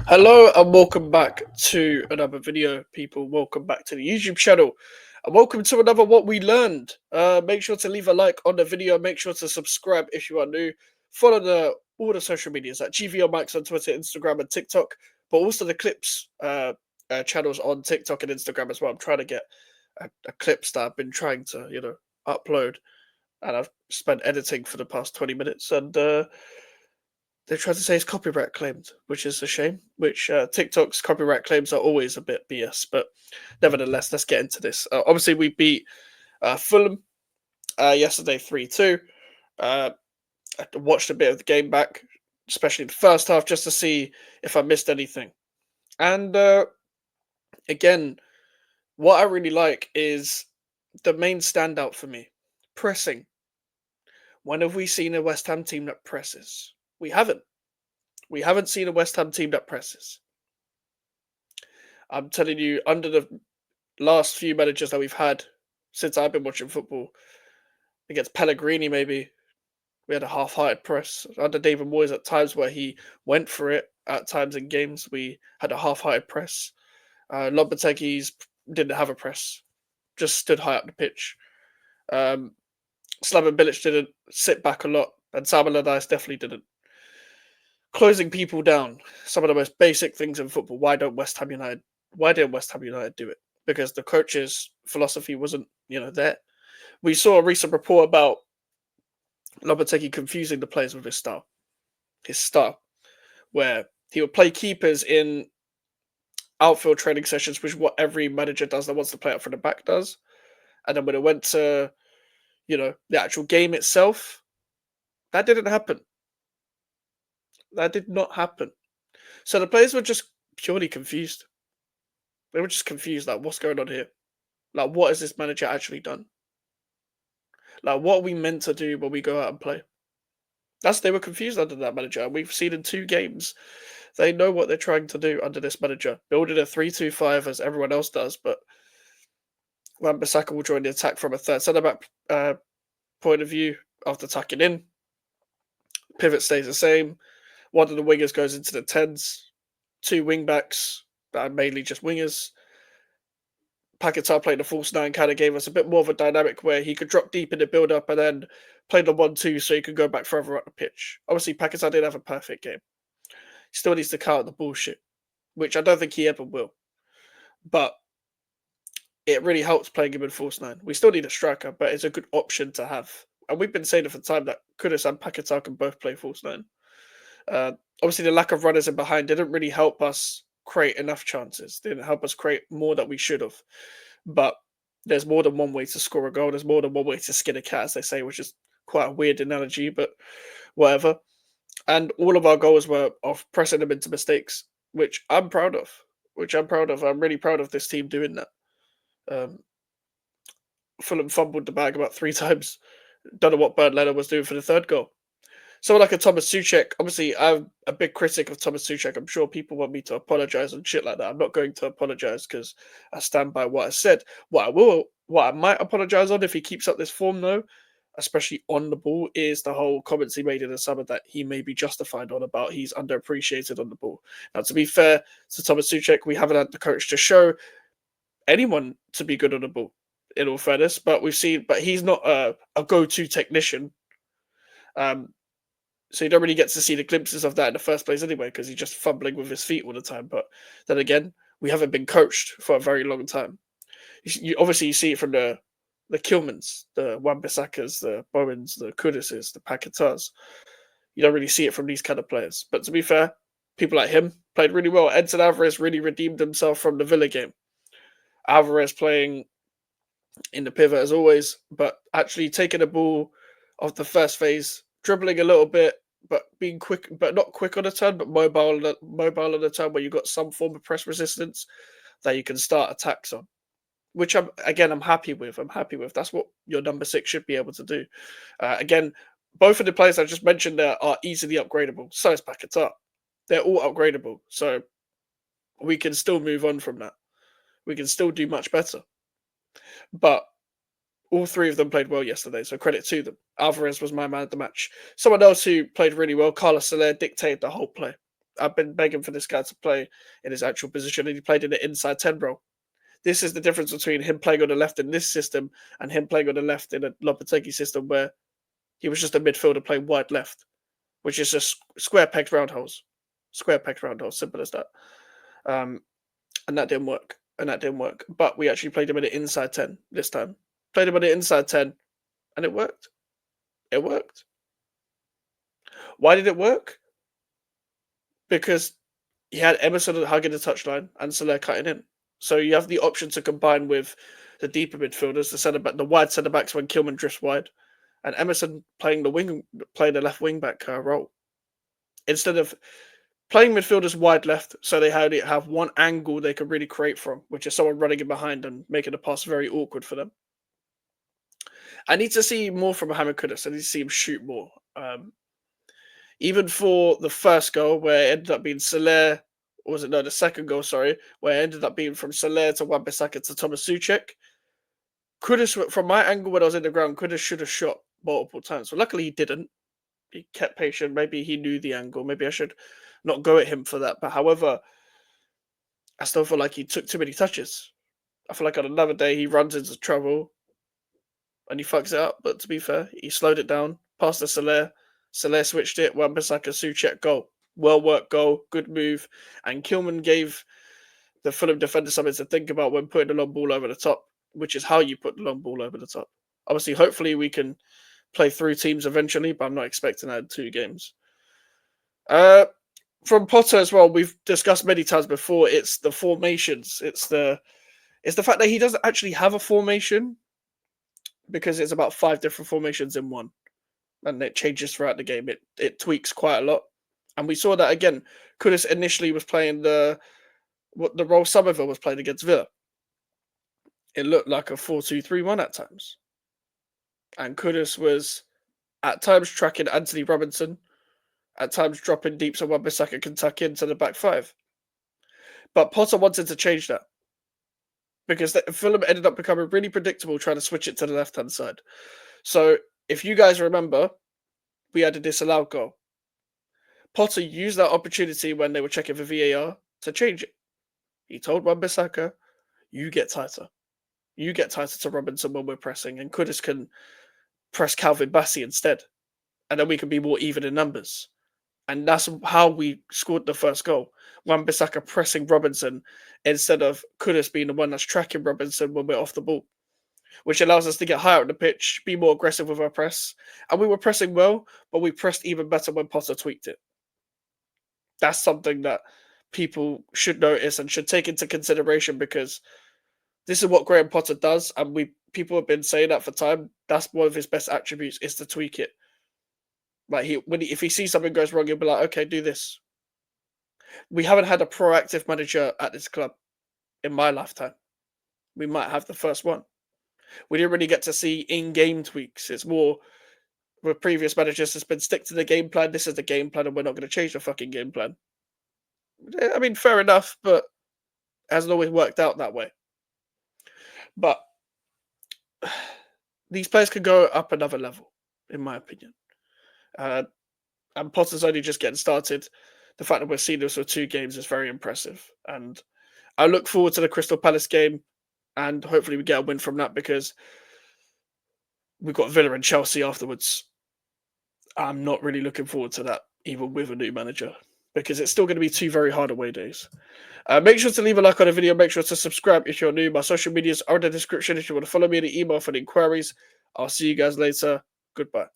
Hello and welcome back to another video, people. Welcome back to the YouTube channel and welcome to another What We Learned. Make sure to leave a like on the video. Make sure to subscribe if you are new. Follow all the social medias at GVO Max on Twitter, Instagram, and TikTok, but also the clips channels on TikTok and Instagram as well. I'm trying to get a clips that I've been trying to upload, and I've spent editing for the past 20 minutes and. They tried to say it's copyright claimed, which is a shame. Which TikTok's copyright claims are always a bit BS, but nevertheless, let's get into this. Obviously, we beat Fulham yesterday 3-2. I watched a bit of the game back, especially the first half, just to see if I missed anything. And again, what I really like is the main standout for me: pressing. When have we seen a West Ham team that presses? We haven't. We haven't seen a West Ham team that presses. I'm telling you, under the last few managers that we've had since I've been watching football, against Pellegrini maybe, we had a half-hearted press. Under David Moyes, at times where he went for it, at times in games, we had a half-hearted press. Lopetegui's didn't have a press, just stood high up the pitch. Slaven Bilic didn't sit back a lot, and Sam Allardyce definitely didn't. Closing people down, some of the most basic things in football. Why didn't West Ham United do it? Because the coach's philosophy wasn't, there. We saw a recent report about Lopetegui confusing the players with his style, where he would play keepers in outfield training sessions, which is what every manager does that wants to play out from the back does. And then when it went to, the actual game itself, that didn't happen. That did not happen. So the players were just purely confused. They were just confused, like, what's going on here? Like, what has this manager actually done? Like, what are we meant to do when we go out and play? They were confused under that manager. And we've seen in 2 games, they know what they're trying to do under this manager. Building a 3-2-5 as everyone else does, but Wan-Bissaka will join the attack from a third centre-back point of view after tucking in. Pivot stays the same. One of the wingers goes into the 10s. 2 wing-backs that are mainly just wingers. Paquetá playing the false 9 kind of gave us a bit more of a dynamic where he could drop deep in the build-up and then play the 1-2 so he could go back further up the pitch. Obviously, Paquetá didn't have a perfect game. He still needs to cut out the bullshit, which I don't think he ever will. But it really helps playing him in false 9. We still need a striker, but it's a good option to have. And we've been saying it for time that Kudus and Paquetá can both play false 9. Obviously, the lack of runners in behind didn't really help us create enough chances. Didn't help us create more that we should have. But there's more than one way to score a goal. There's more than one way to skin a cat, as they say, which is quite a weird analogy, but whatever. And all of our goals were of pressing them into mistakes, which I'm proud of. I'm really proud of this team doing that. Fulham fumbled the bag about 3 times. Don't know what Bernd Leno was doing for the third goal. Someone like a Thomas Souček, obviously, I'm a big critic of Thomas Souček. I'm sure people want me to apologize and shit like that. I'm not going to apologize because I stand by what I said. What I might apologize on if he keeps up this form, though, especially on the ball, is the whole comments he made in the summer that he may be justified on about he's underappreciated on the ball. Now, to be fair to Thomas Souček, we haven't had the courage to show anyone to be good on the ball, in all fairness, but he's not a go-to technician. So you don't really get to see the glimpses of that in the first place anyway, because he's just fumbling with his feet all the time. But then again, we haven't been coached for a very long time. You see it from the Kilmans, the Wan-Bissakas, the Bowens, the Kuduses, the Paquetás. You don't really see it from these kind of players. But to be fair, people like him played really well. Edson Alvarez really redeemed himself from the Villa game. Alvarez playing in the pivot as always, but actually taking the ball off the first phase, dribbling a little bit, but being quick, but not quick on the turn, but mobile on the turn where you've got some form of press resistance that you can start attacks on. Which I'm happy with. That's what your number 6 should be able to do. Again, both of the players I just mentioned there are easily upgradable. So is Paquetá. They're all upgradable. So we can still move on from that. We can still do much better. But all 3 of them played well yesterday, so credit to them. Alvarez was my man of the match. Someone else who played really well, Carlos Soler, dictated the whole play. I've been begging for this guy to play in his actual position, and he played in the inside 10 role. This is the difference between him playing on the left in this system and him playing on the left in a Lopetegui system where he was just a midfielder playing wide left, which is just square pegs, round holes. Square pegs, round holes. Simple as that. Um, and that didn't work. But we actually played him in the inside 10 this time. Played him in the inside 10, and it worked. It worked. Why did it work? Because he had Emerson hugging the touchline and Soler cutting in. So you have the option to combine with the deeper midfielders, the wide centre backs when Kilman drifts wide, and Emerson playing the left wing back role instead of playing midfielders wide left. So they have one angle they can really create from, which is someone running in behind and making the pass very awkward for them. I need to see more from Mohamed Kudus. I need to see him shoot more. Even for the first goal, where it ended up being Soler, or was it no, the second goal, sorry, where it ended up being from Soler to Wan-Bissaka to Thomas Soucek. Kudus, from my angle when I was in the ground, Kudus should have shot multiple times. But luckily he didn't. He kept patient. Maybe he knew the angle. Maybe I should not go at him for that. But however, I still feel like he took too many touches. I feel like on another day he runs into trouble and he fucks it up. But to be fair, he slowed it down, passed to Soler. Soler switched it. Wan-Bissaka, Soucek, goal. Well worked goal, good move. And Kilman gave the Fulham defender something to think about when putting the long ball over the top, which is how you put the long ball over the top. Obviously, hopefully we can play through teams eventually, but I'm not expecting that in 2 games. From Potter as well, we've discussed many times before, it's the formations. It's the fact that he doesn't actually have a formation because it's about 5 different formations in one. And it changes throughout the game. It tweaks quite a lot. And we saw that again. Kudus initially was playing the role Somerville was playing against Villa. It looked like a 4-2-3-1 at times. And Kudus was at times tracking Anthony Robinson, at times dropping deep so Wan-Bissaka can tuck into the back 5. But Potter wanted to change that because Fulham ended up becoming really predictable trying to switch it to the left-hand side. So if you guys remember, we had a disallowed goal. Potter used that opportunity when they were checking for VAR to change it. He told Wan-Bissaka, you get tighter. You get tighter to Robinson when we're pressing, and Kudus can press Calvin Bassey instead. And then we can be more even in numbers. And that's how we scored the first goal. Wan-Bissaka pressing Robinson instead of Kudus being the one that's tracking Robinson when we're off the ball, which allows us to get higher on the pitch, be more aggressive with our press. And we were pressing well, but we pressed even better when Potter tweaked it. That's something that people should notice and should take into consideration because this is what Graham Potter does, and people have been saying that for time. That's one of his best attributes is to tweak it. Like if he sees something goes wrong, he'll be like, okay, do this. We haven't had a proactive manager at this club in my lifetime. We might have the first one. We didn't really get to see in-game tweaks. It's more with previous managers, it's been stick to the game plan. This is the game plan, and we're not going to change the fucking game plan. I mean, fair enough, but it hasn't always worked out that way. But these players could go up another level, in my opinion. And Potter's only just getting started. The fact that we're seeing this for 2 games is very impressive. And I look forward to the Crystal Palace game, and hopefully we get a win from that because we've got Villa and Chelsea afterwards. I'm not really looking forward to that, even with a new manager, because it's still going to be 2 very hard away days. Make sure to leave a like on the video. Make sure to subscribe if you're new. My social medias are in the description if you want to follow me in the email for the inquiries. I'll see you guys later. Goodbye.